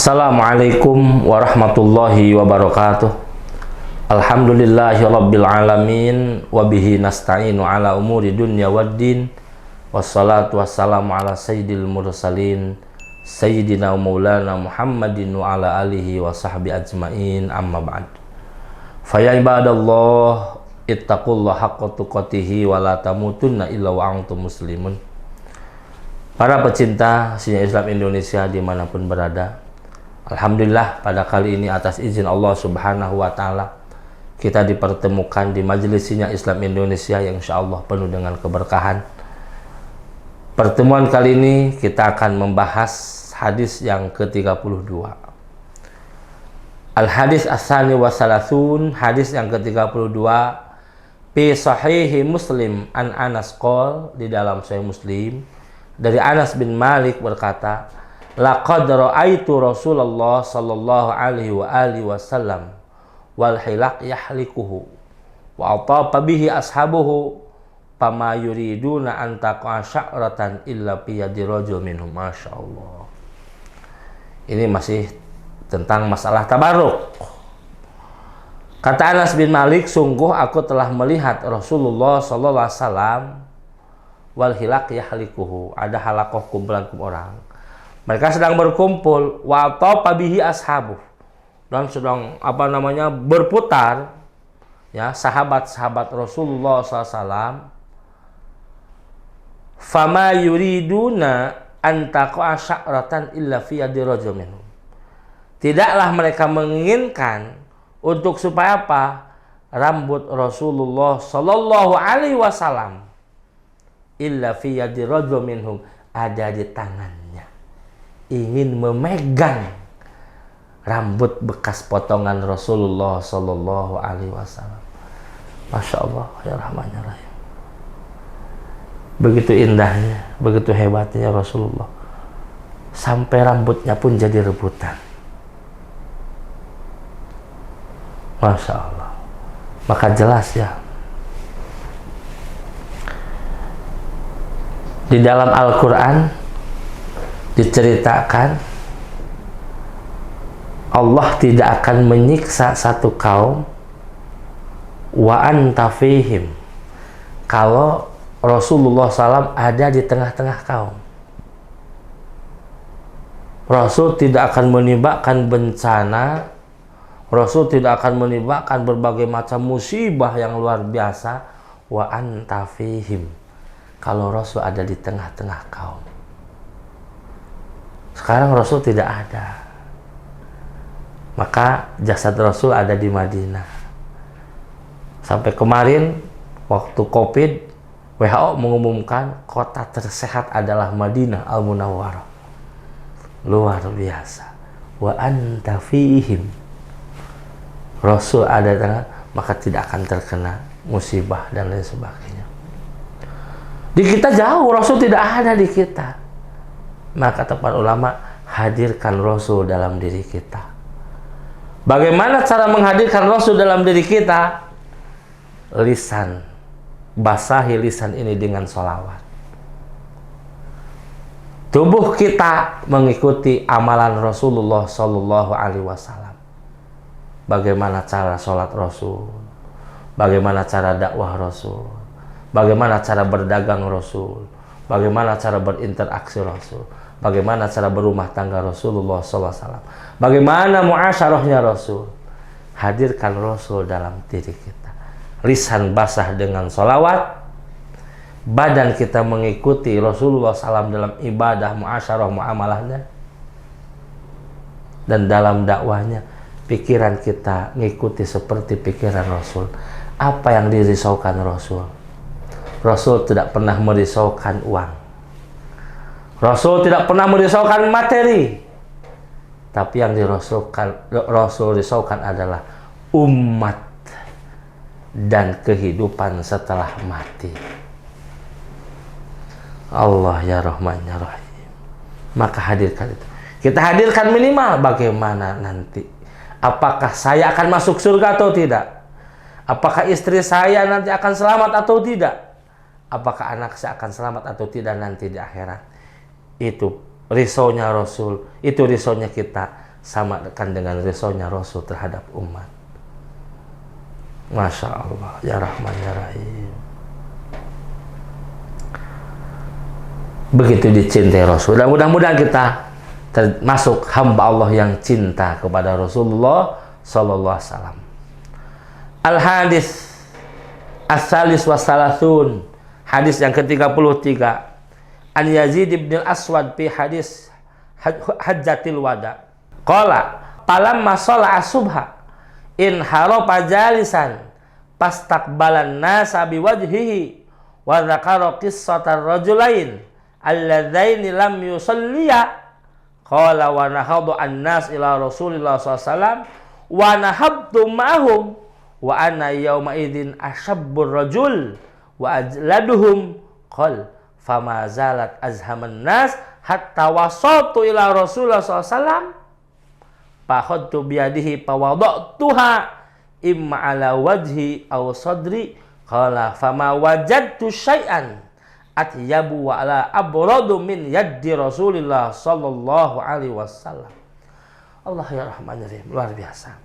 Assalamualaikum warahmatullahi wabarakatuh. Alhamdulillahi rabbil alamin. Wabihi nasta'inu ala umuri dunya waddin. Wassalatu wassalamu ala sayyidil mursalin Sayyidina maulana Muhammadin wa ala alihi wa sahbi ajmain, amma ba'd. Faya ibadallah, ittaqullah haqqa tuqatihi wa la tamutunna illa wa antum muslimun. Para pecinta sinyal Islam Indonesia dimanapun berada, alhamdulillah pada kali ini atas izin Allah Subhanahu wa Ta'ala kita dipertemukan di majelis sinyal Islam Indonesia yang insya Allah penuh dengan keberkahan. Pertemuan kali ini kita akan membahas hadis yang ke-32. Al-hadis as-sani wa salasun, hadis yang ke-32 fi sahihi Muslim an Anas qol, di dalam Sahih Muslim dari Anas bin Malik berkata, laqad ra'aitu Rasulullah sallallahu alaihi wa alihi wasallam wal hilaq yahlikuhu wa atafa bihi ashabuhu fama yuriduna an taqa sya'ratan illa fi yadi rajul minhum. Masyaallah. Ini masih tentang masalah tabarruk. Kata Anas bin Malik, sungguh aku telah melihat Rasulullah sallallahu alaihi wasallam wal hilaq yahlikuhu, ada halakoh kumpulan orang. Mereka sedang berkumpul, wa atafa bihi ashabuh, dan sedang berputar ya sahabat-sahabat Rasulullah SAW. Fama yuriduna an taqa sya'ratan illa fi yadi rajul minhum. Tidaklah mereka menginginkan untuk supaya apa? Rambut Rasulullah sallallahu alaihi wasallam illa fi yadi rajul minhum, ada di tangannya, ingin memegang rambut bekas potongan Rasulullah sallallahu alaihi wasallam. Masya Allah, ya Rahman ya Rahim. Begitu indahnya, begitu hebatnya Rasulullah, sampai rambutnya pun jadi rebutan. Masya Allah. Maka jelas ya, di dalam Al-Quran diceritakan Allah tidak akan menyiksa satu kaum wa anta fihim, kalau Rasulullah SAW ada di tengah-tengah kaum. Rasul tidak akan menimpakan bencana, Rasul tidak akan menimpakan berbagai macam musibah yang luar biasa wa anta fihim, kalau Rasul ada di tengah-tengah kaum. Sekarang Rasul tidak ada, maka jasad Rasul ada di Madinah. Sampai kemarin waktu Covid, WHO mengumumkan kota tersehat adalah Madinah Al-Munawwarah. Luar biasa. Wa anta fihim, Rasul ada di tengah, maka tidak akan terkena musibah dan lain sebagainya. Di kita jauh, Rasul tidak ada di kita. Maka tepat ulama, hadirkan Rasul dalam diri kita. Bagaimana cara menghadirkan Rasul dalam diri kita? Lisan, basahi lisan ini dengan sholawat. Tubuh kita mengikuti amalan Rasulullah Sallallahu Alaihi Wasallam. Bagaimana cara sholat Rasul? Bagaimana cara dakwah Rasul? Bagaimana cara berdagang Rasul? Bagaimana cara berinteraksi Rasul? Bagaimana cara berumah tangga Rasulullah SAW? Bagaimana muasyarahnya Rasul? Hadirkan Rasul dalam diri kita. Lisan basah dengan sholawat, badan kita mengikuti Rasulullah SAW dalam ibadah, muasyarah, muamalahnya, dan dalam dakwahnya, pikiran kita mengikuti seperti pikiran Rasul. Apa yang dirisaukan Rasul? Rasul tidak pernah merisaukan uang. Rasul tidak pernah merisaukan materi. Tapi yang Rasul risaukan adalah umat dan kehidupan setelah mati. Allah ya Rahman ya Rahim. Maka hadirkan itu. Kita hadirkan minimal bagaimana nanti. Apakah saya akan masuk surga atau tidak? Apakah istri saya nanti akan selamat atau tidak? Apakah anak saya akan selamat atau tidak nanti di akhirat? Itu risaunya Rasul, itu risaunya kita. samakan dengan risonya Rasul terhadap umat. Masya Allah, ya Rahman ya Rahim. Begitu dicintai Rasul. Dan mudah-mudahan kita termasuk hamba Allah yang cinta kepada Rasulullah sallallahu alaihi wasallam. Al-hadis as-salis wa salasun, hadis yang ke-33. An Yazid bin Aswad fi hadis hajjatil wada. Qala falamma shalla subha in harafa jalisan pastaqbalan nasa biwajhihi wa dzakara qissatar rajulain alladzaini lam yusalliya. Qala wa nahadu an-nas ila Rasulillah sallallahu alaihi wasallam wa nahabtu ma'hum wa ana yawma idzin ashabbur rajul wa ajladuhum. Qal fama zalat azhaman nas hatta wasaltu ila Rasulillah sallallahu alaihi wasallam fakhadtu biyadihi fawadatuha imma ala wajhi aw sadri. Qala fama wajadtu syai'an atyabu wa ala abradu min yaddi Rasulillah sallallahu alaihi wasallam. Allah ya Rahman ya Rahim, luar biasa.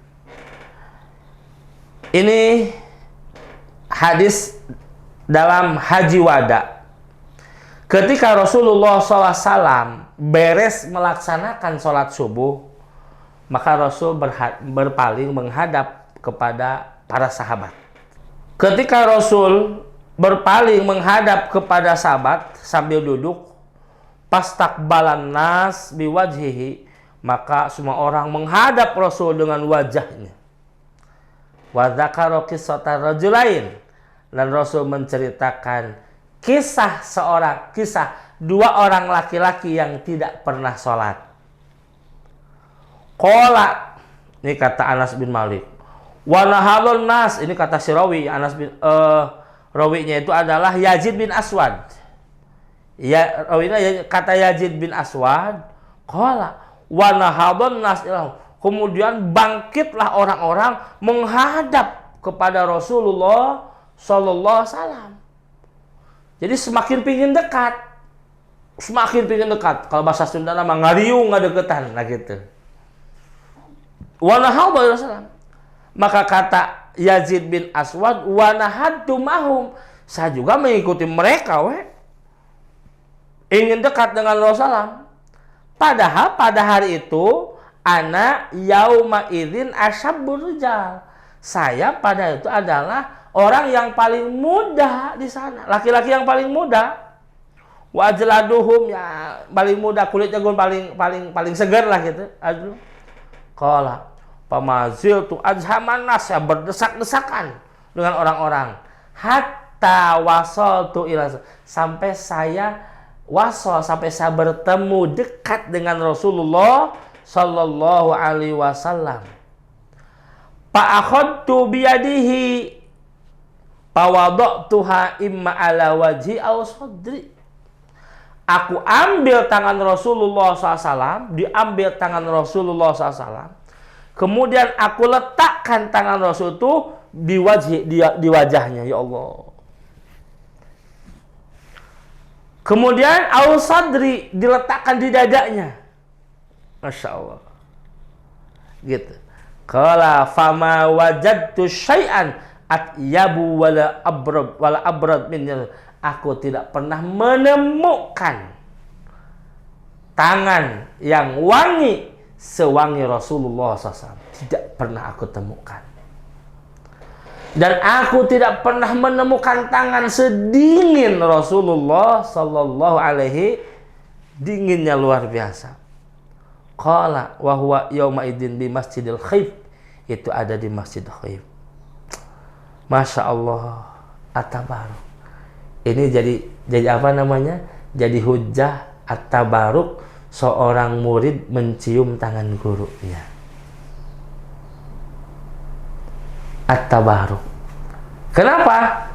Ini hadis dalam haji wada. Ketika Rasulullah SAW beres melaksanakan sholat subuh, maka Rasul berpaling menghadap kepada para sahabat. Ketika Rasul berpaling menghadap kepada sahabat sambil duduk, pastaqbalan nas biwajhihi, maka semua orang menghadap Rasul dengan wajahnya. Wa dzakara qissatar rajulain, dan Rasul menceritakan kisah dua orang laki-laki yang tidak pernah sholat. Qala, ini kata Anas bin Malik. Wa nahadun nas, ini kata si rawi Anas bin rawinya itu adalah Yazid bin Aswad. Ya, rawinya kata Yazid bin Aswad. Qala wa nahadun nas, kemudian bangkitlah orang-orang menghadap kepada Rasulullah sallallahu alaihi wasallam. Jadi semakin pingin dekat. Kalau bahasa Sunda nama ngariung ngadeketan, nah gitu. Wa nahadun Rasulullah. Maka kata Yazid bin Aswad, wa nahadtu mahum, saya juga mengikuti mereka, ingin dekat dengan Rasulullah. Padahal pada hari itu ana yauma idzin asyabbur rijal, saya pada itu adalah orang yang paling muda di sana, laki-laki yang paling muda. Wa ajladuhum, ya paling muda, kulitnya gue paling segar lah gitu. Qala pamazil tu azhaman nas, ya berdesak-desakan dengan orang-orang. Hatta wasal tu ila, sampai saya bertemu dekat dengan Rasulullah sallallahu alaihi wasallam. Fa akhadtu biyadihi fawadatuha imma ala wajhi aw sadri. Aku ambil tangan Rasulullah SAW, diambil tangan Rasulullah SAW. Kemudian aku letakkan tangan Rasul itu di wajahnya, ya Allah. Kemudian al-sadri, diletakkan di dadanya. Masya Allah. Gitu. Qala fama wajadtu syai'an atyabu wala abrad min. Aku tidak pernah menemukan tangan yang wangi sewangi Rasulullah SAW. Tidak pernah aku temukan. Dan aku tidak pernah menemukan tangan sedingin Rasulullah Sallallahu Alaihi, dinginnya luar biasa. Qala wa huwa yauma idzin di Masjidil Khaif, itu ada di Masjid Khaif. Masya Allah, at-tabaruk. Ini jadi apa namanya? Jadi hujjah at-tabaruk, seorang murid mencium tangan gurunya. At-tabaruk. Kenapa?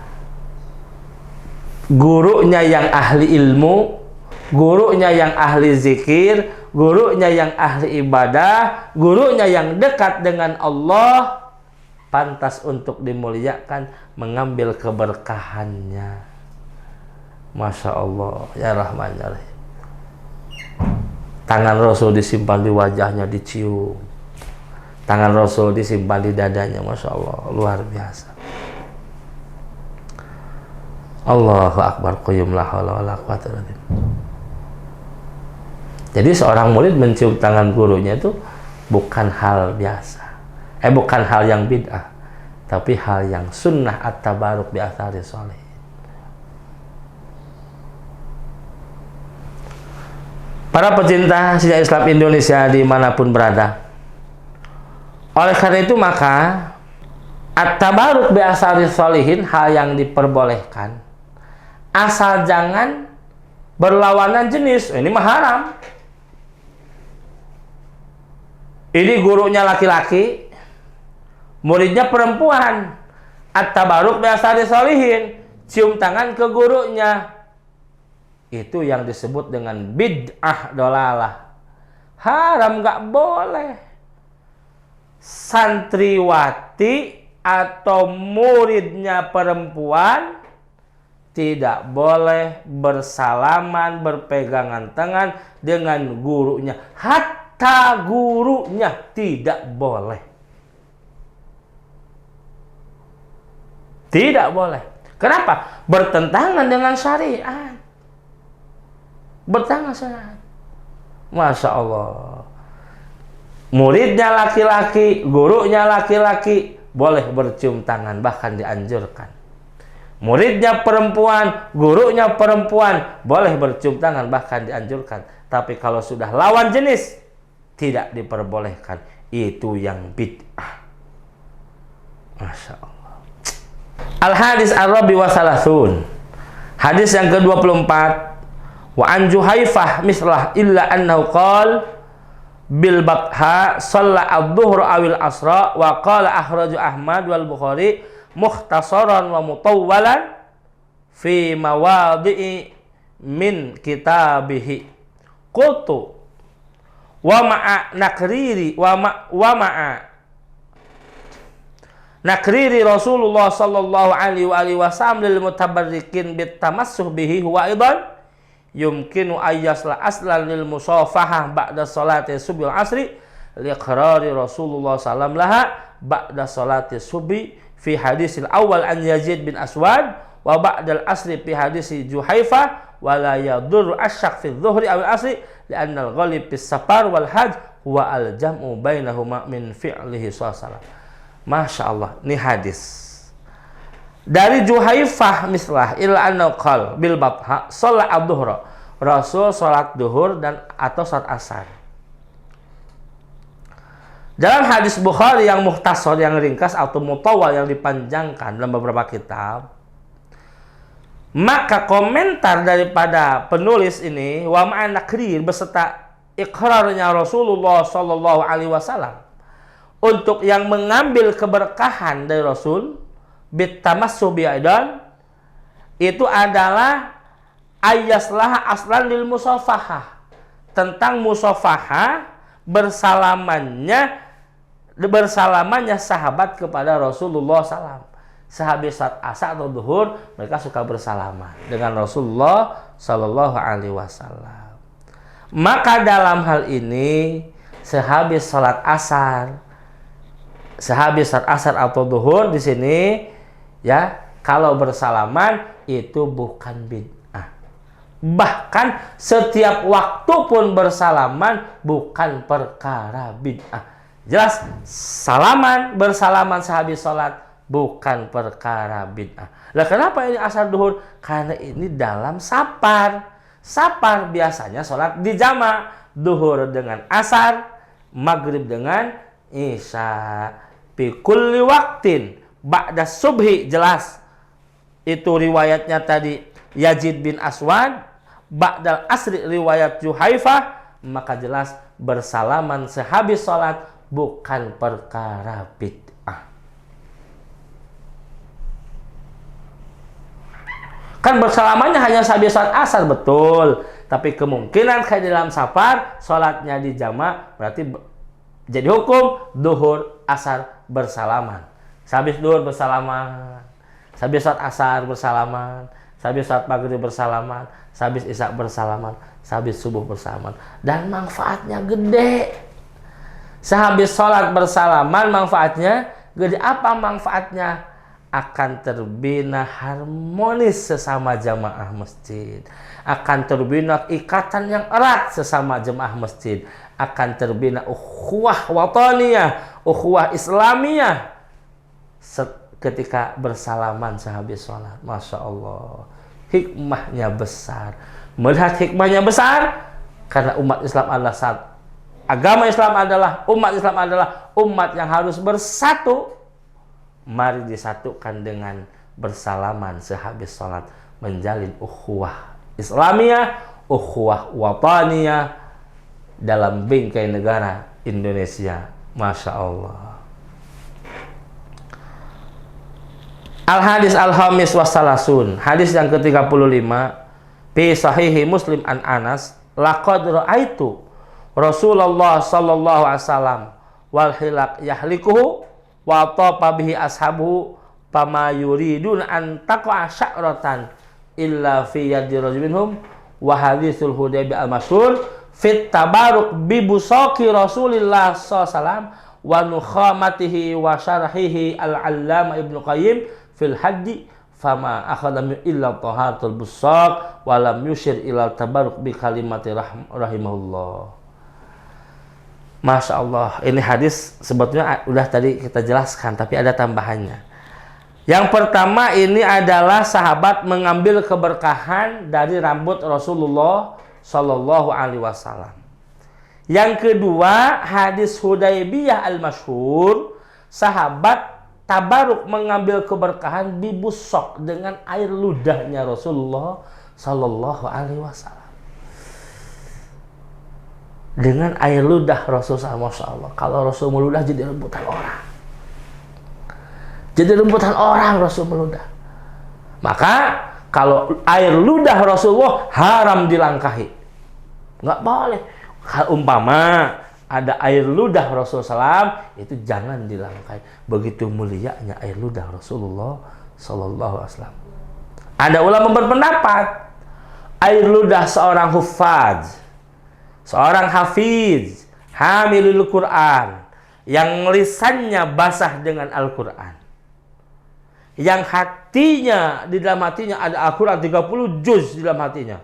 Gurunya yang ahli ilmu, gurunya yang ahli zikir, gurunya yang ahli ibadah, gurunya yang dekat dengan Allah, pantas untuk dimuliakan, mengambil keberkahannya. Masya Allah, ya Rahman ya Rahim. Tangan Rasul disimpan di wajahnya, dicium. Tangan Rasul disimpan di dadanya, Masya Allah, luar biasa. Allahu Akbar, qayyum la haula wala quwwata illa billah. Jadi seorang murid mencium tangan gurunya itu bukan hal biasa. Bukan hal yang bid'ah, tapi hal yang sunnah at-tabaruk bi athari sholih. Para pecinta sejarah Islam Indonesia dimanapun berada, oleh karena itu maka at-tabaruk bi athari sholihin hal yang diperbolehkan, asal jangan berlawanan jenis. Ini mah haram. Ini gurunya laki-laki, muridnya perempuan. At-tabaruk bi athari sholihin, cium tangan ke gurunya. Itu yang disebut dengan bid'ah dolalah. Haram, nggak boleh. Santriwati atau muridnya perempuan tidak boleh bersalaman, berpegangan tangan dengan gurunya. Hatta gurunya tidak boleh. Tidak boleh. Kenapa? Bertentangan dengan syariat. Bertangan syariat. Masya Allah. Muridnya laki-laki, gurunya laki-laki, boleh bercium tangan, bahkan dianjurkan. Muridnya perempuan, gurunya perempuan, boleh bercium tangan, bahkan dianjurkan. Tapi kalau sudah lawan jenis, tidak diperbolehkan. Itu yang bid'ah. Masya Allah. Al-hadis ar-rabi wa salasun. Hadis yang ke-24. Wa an Juhaifah mislah illa annahu qala bil batha shalla adh-dhuhra awil asra wa qala akhraju Ahmad wal Bukhari mukhtasaran wa mutawwalan fi mawadhi'i min kitabihi. Qultu wa ma'a nakriri wa ma'a nakriri Rasulullah sallallahu alaihi wasallam lil mutabarrikin bit tamassuh bihi huwa aidan yumkinu ayyasla aslan lil musafahah ba'da salati subhi asri liqrari Rasulullah sallam laha ba'da salati subhi fi hadisil awal an Yazid bin Aswad wa ba'dal asri fi hadisi Juhaifah wa la yadur asyak fi dhuhri awil asri li'anna al-ghalib bis safar wal hajj huwa al-jam'u bainahuma min fi'lihi sallallahu. Masya Allah, ini hadis dari Juhaifah mislah illa annahu qala bil batha shalat adh-dhuhra. Rasul salat duhur dan atau salat asar. Dalam hadis Bukhari yang mukhtasar, yang ringkas atau mutawwal yang dipanjangkan dalam beberapa kitab, maka komentar daripada penulis ini wa ma'an nakrir beserta iqrarnya Rasulullah sallallahu alaihi wasallam untuk yang mengambil keberkahan dari Rasul bitamassuh bi'aidan, itu adalah ayaslah aslan lil musafahah, tentang musafahah, bersalamannya sahabat kepada Rasulullah SAW. Sehabis saat asar atau duhur, mereka suka bersalaman dengan Rasulullah Sallallahu Alaihi Wasallam. Maka dalam hal ini, sehabis salat asar atau duhur di sini, ya, kalau bersalaman itu bukan bid'ah. Bahkan setiap waktu pun bersalaman bukan perkara bid'ah. Jelas, bersalaman sehabis salat bukan perkara bid'ah. Lah kenapa ini asar duhur? Karena ini dalam safar. Safar biasanya salat di jamak, duhur dengan asar, maghrib dengan isya. Fi kulli waqtin ba'da subhi, jelas itu riwayatnya tadi Yazid bin Aswad, ba'dal asri riwayat Juhaifah, maka jelas bersalaman sehabis salat bukan perkara bid'ah. Kan bersalamannya hanya sehabis salat asar, betul, tapi kemungkinan kayak dalam safar salatnya di jamak, berarti jadi hukum duhur asar bersalaman. Sehabis duhur bersalaman, sehabis salat asar bersalaman, sabis salat maghrib bersalaman, sabis isya bersalaman, sabis subuh bersalaman, dan manfaatnya gede. Sehabis sholat bersalaman manfaatnya gede. Apa manfaatnya? Akan terbina harmonis sesama jamaah masjid, akan terbina ikatan yang erat sesama jemaah masjid, akan terbina ukhuwah wataniyah, ukhuwah islamiyah ketika bersalaman sehabis sholat. Masya Allah, hikmahnya besar. Melihat hikmahnya besar karena umat Islam adalah satu. Agama Islam adalah, umat Islam adalah umat yang harus bersatu. Mari disatukan dengan bersalaman sehabis sholat, menjalin ukhuwah islamiyah, ukhuwah wataniyah dalam bingkai negara Indonesia. Masya Allah. Al-hadis al-hamis wassalasun, hadis yang ke-35, fi sahihi Muslim an Anas, laqad ra'aitu Rasulullah sallallahu alaihi wasallam wal hilak yahlikuhu wa tafa bihi ashabuhu fama yuridun an taqa sya'ratan illa fi yadi rajul minhum wa haditsul Hudaybiyah al-masyhur fit tabaruk bi busaqi Rasulillah sallallahu alaihi wasallam wa nukhamatihi wa syarhihi al-Allamah Ibnu Qayyim fil haddi fama akhadha illa taharatul busaq wa lam yushir ila tabaruk bi kalimati rahimahullah. Masya Allah, ini hadis sebetulnya udah tadi kita jelaskan, tapi ada tambahannya. Yang pertama, ini adalah sahabat mengambil keberkahan dari rambut Rasulullah Shallallahu Alaihi Wasallam. Yang kedua, hadis Hudaybiyah al-masyhur, sahabat tabaruk mengambil keberkahan di busok dengan air ludahnya Rasulullah Shallallahu Alaihi Wasallam. Dengan air ludah Rasulullah, Masya Allah. Kalau Rasul meludah jadi rebutan orang. Jadi rebutan orang Rasul meludah. Maka kalau air ludah Rasulullah haram dilangkahi. Nggak boleh. Kalau umpama ada air ludah Rasulullah SAW, itu jangan dilangkahi. Begitu mulianya air ludah Rasulullah Sallallahu Alaihi Wasallam. Ada ulama berpendapat air ludah seorang hufaz, seorang hafiz, hamilul Quran, yang lisannya basah dengan Al-Quran, yang hatinya, di dalam hatinya ada Al-Quran 30 juz di dalam hatinya.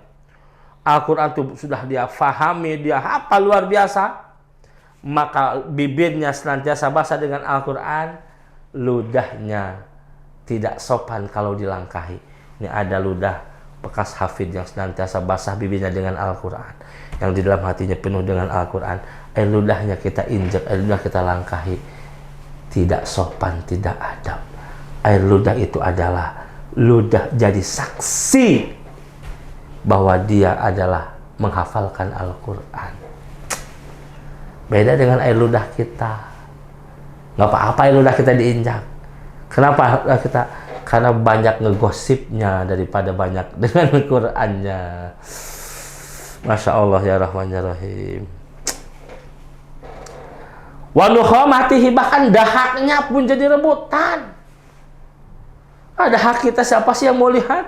Al-Quran itu sudah dia fahami, dia hafal luar biasa. Maka bibirnya senantiasa basah dengan Al-Quran, ludahnya tidak sopan kalau dilangkahi. Ini ada ludah bekas hafid yang senantiasa basah bibirnya dengan Al-Quran, yang di dalam hatinya penuh dengan Al-Quran. Air ludahnya kita injak, air ludah kita langkahi, tidak sopan, tidak adab. Air ludah itu adalah ludah jadi saksi bahwa dia adalah menghafalkan Al-Quran. Beda dengan air ludah kita. Nggak apa-apa air ludah kita diinjak. Kenapa kita? Karena banyak ngegosipnya daripada banyak dengan Al-Qurannya. Masya Allah ya Rahman ya Rahim. Wa nukhamatihi, bahkan dahaknya pun jadi rebutan. Ada hak kita, siapa sih yang mau lihat?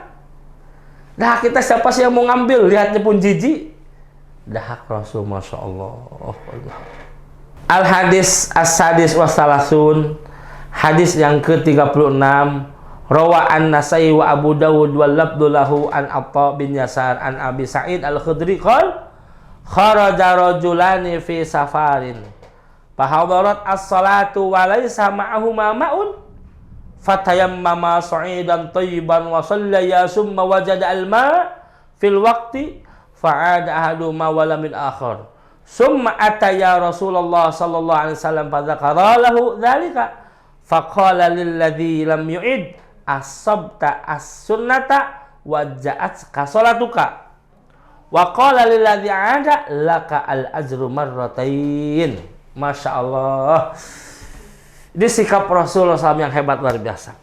Dahak kita siapa sih yang mau ngambil? Lihatnya pun jijik. Dahak Rasul, Masya Allah. Al-hadis as-sadis wassalasun, hadis yang ke-36, rawa an-Nasai wa Abu Dawud wal labdu lahu an Atta bin Yasar an Abi Sa'id al-Khudri qala kharaja rajulani fi safarin fahadarat as-salatu wa laysa ma'ahuma ma'un fatayammama sa'idan tayyiban wa sallaya summa wajada al-ma' fil waqti fa'ada ahaduhuma wa lam al-akhar summa ataya Rasulullah sallallahu alaihi wasallam fadzakara lahu dzalika faqala lilladzi lam yu'id asabta as-sunnata wa ja'at kasolatuka wa qala lilladzi 'ada laka al-ajru marratain. Masya Allah, ini sikap Rasulullah SAW yang hebat luar biasa.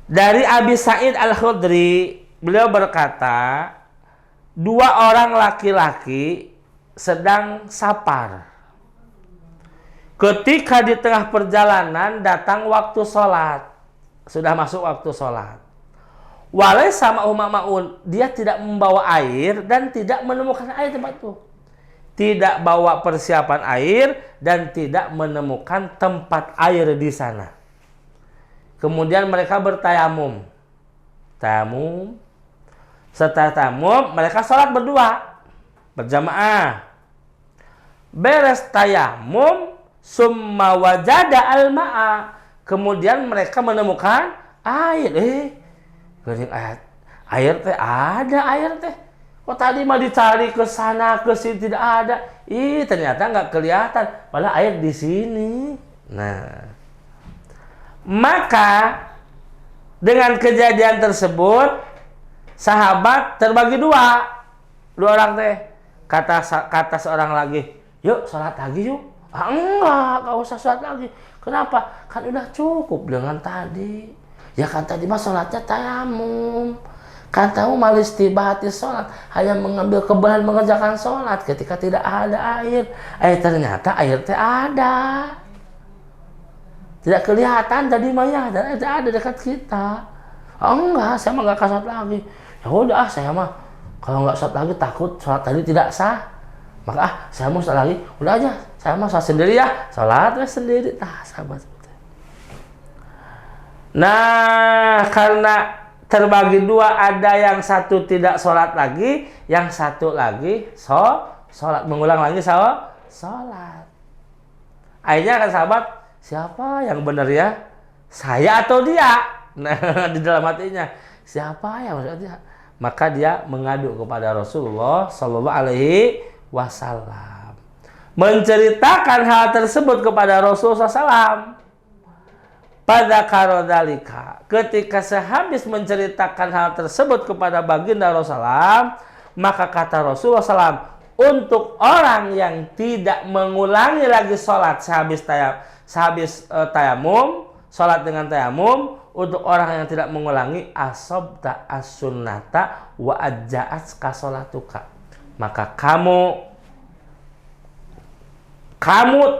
Dari Abi Sa'id al-Khudri, beliau berkata, dua orang laki-laki sedang safar. Ketika di tengah perjalanan datang waktu sholat, sudah masuk waktu sholat. Walai sama ma'un, dia tidak membawa air dan tidak menemukan air tempat itu. Tidak bawa persiapan air dan tidak menemukan tempat air di sana. Kemudian mereka bertayamum. Tayamum. Setelah tayamum, mereka sholat berdua, berjamaah. Beres tayamum, summa wajada al-ma'a. Kemudian mereka menemukan air. Gering air teh ada air teh. Kok tadi mah dicari ke sana ke sini tidak ada. Ternyata nggak kelihatan. Padahal air di sini. Nah, maka dengan kejadian tersebut sahabat terbagi dua orang teh. Kata seorang lagi, yuk sholat lagi yuk. Enggak usah sholat lagi. Kenapa? Kan udah cukup dengan tadi. Ya kan tadi mah sholatnya tayamum. Kan tahu malis tibati sholat, hanya mengambil kebahan mengerjakan sholat ketika tidak ada air. Ternyata air teh ada. Tidak kelihatan tadi mah ya, dan itu ada dekat kita. Enggak, saya mah nggak sholat lagi. Ya udah, saya mah kalau nggak sholat lagi takut sholat tadi tidak sah. Maka saya mau sholat lagi, udah aja, saya mah sholat sendiri ya, sholat sendiri. Sahabat. Nah, karena terbagi dua, ada yang satu tidak sholat lagi, yang satu lagi sholat, mengulang lagi sholat. Akhirnya kan sahabat, siapa yang benar ya? Saya atau dia? Nah, di dalam hatinya, siapa yang maksudnya? Maka dia mengadu kepada Rasulullah Sallallahu Alaihi Wasallam, menceritakan hal tersebut kepada Rasulullah SAW. Pada karodalika, ketika sehabis menceritakan hal tersebut kepada baginda Rasulullah, maka kata Rasulullah SAW, untuk orang yang tidak mengulangi lagi sholat sehabis tayamum, sholat dengan tayamum, untuk orang yang tidak mengulangi asobta as-sunnata wa ajja'at kasolatuka, maka kamu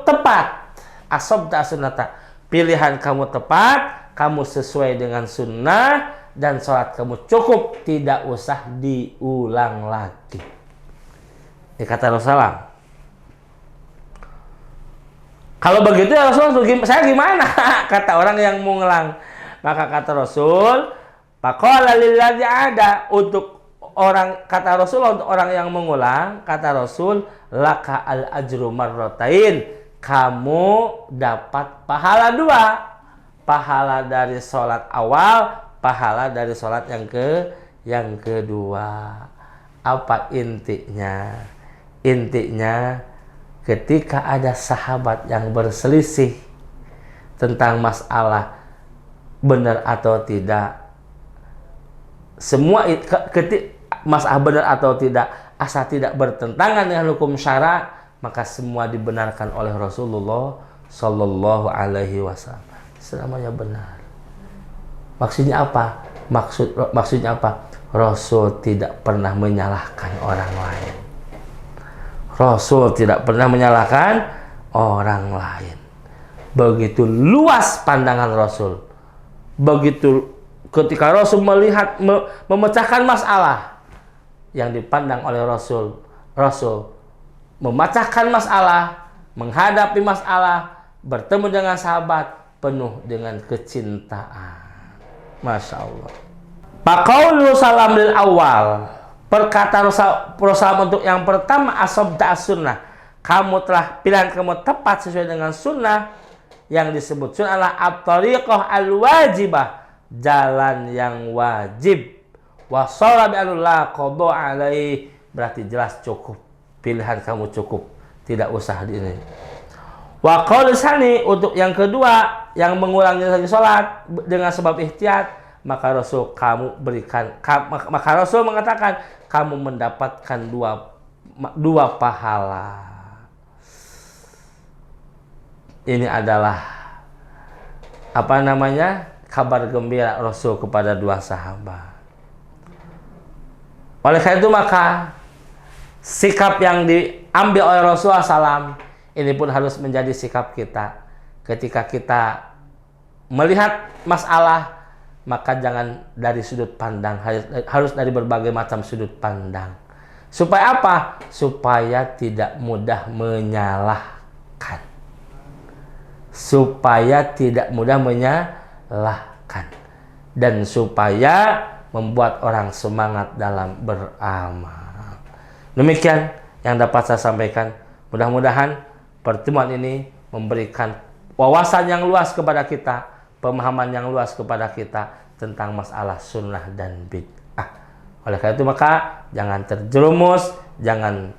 tepat, asobta as-sunnata, pilihan kamu tepat, kamu sesuai dengan sunnah, dan sholat kamu cukup, tidak usah diulang lagi. Ini kata Rasulullah. Kalau begitu ya Rasulullah, saya gimana? Kata orang yang mau ngulang. Maka kata Rasul, faqala lilladzi ada, untuk orang, kata Rasulullah untuk orang yang mengulang, kata Rasul, laka al ajru marratain, kamu dapat pahala dua, pahala dari sholat awal, pahala dari sholat yang kedua. Apa intinya? Intinya, ketika ada sahabat yang berselisih tentang masalah benar atau tidak, semua masalah benar atau tidak, asal tidak bertentangan dengan hukum syara, maka semua dibenarkan oleh Rasulullah Sallallahu Alaihi Wasallam. Selamanya benar. Maksudnya apa? Maksudnya apa? Rasul tidak pernah menyalahkan orang lain. Rasul tidak pernah menyalahkan orang lain. Begitu luas pandangan Rasul. Begitu ketika Rasul melihat, memecahkan masalah yang dipandang oleh Rasul, Rasul memecahkan masalah, menghadapi masalah, bertemu dengan sahabat penuh dengan kecintaan. Masya Allah. Paqaulu salam lil awal, perkataan Rasul untuk yang pertama, asobda as-sunnah, kamu telah, pilihan kamu tepat sesuai dengan sunnah. Yang disebut sunnah adalah at-tariqah al-wajibah, jalan yang wajib. Wa sharabi la qada alaihi, berarti jelas cukup, pilihan kamu cukup, tidak usah di ini. Wa qaul sani, untuk yang kedua, yang mengulangi lagi sholat dengan sebab ihtiyat, maka Rasul kamu berikan, maka Rasul mengatakan kamu mendapatkan dua pahala. Ini adalah kabar gembira Rasul kepada dua sahabat. Oleh karena itu, maka sikap yang diambil oleh Rasulullah SAW ini pun harus menjadi sikap kita ketika kita melihat masalah, maka jangan dari sudut pandang, harus dari berbagai macam sudut pandang. Supaya apa? Supaya tidak mudah menyalahkan. Supaya tidak mudah menyalahkan. Dan supaya membuat orang semangat dalam beramal. Demikian yang dapat saya sampaikan. Mudah-mudahan pertemuan ini memberikan wawasan yang luas kepada kita, pemahaman yang luas kepada kita tentang masalah sunnah dan bid'ah. Oleh karena itu maka jangan terjerumus, jangan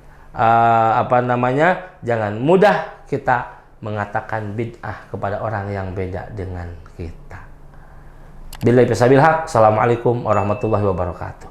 jangan mudah kita mengatakan bid'ah kepada orang yang beda dengan kita. Billahi taufiq. Assalamualaikum warahmatullahi wabarakatuh.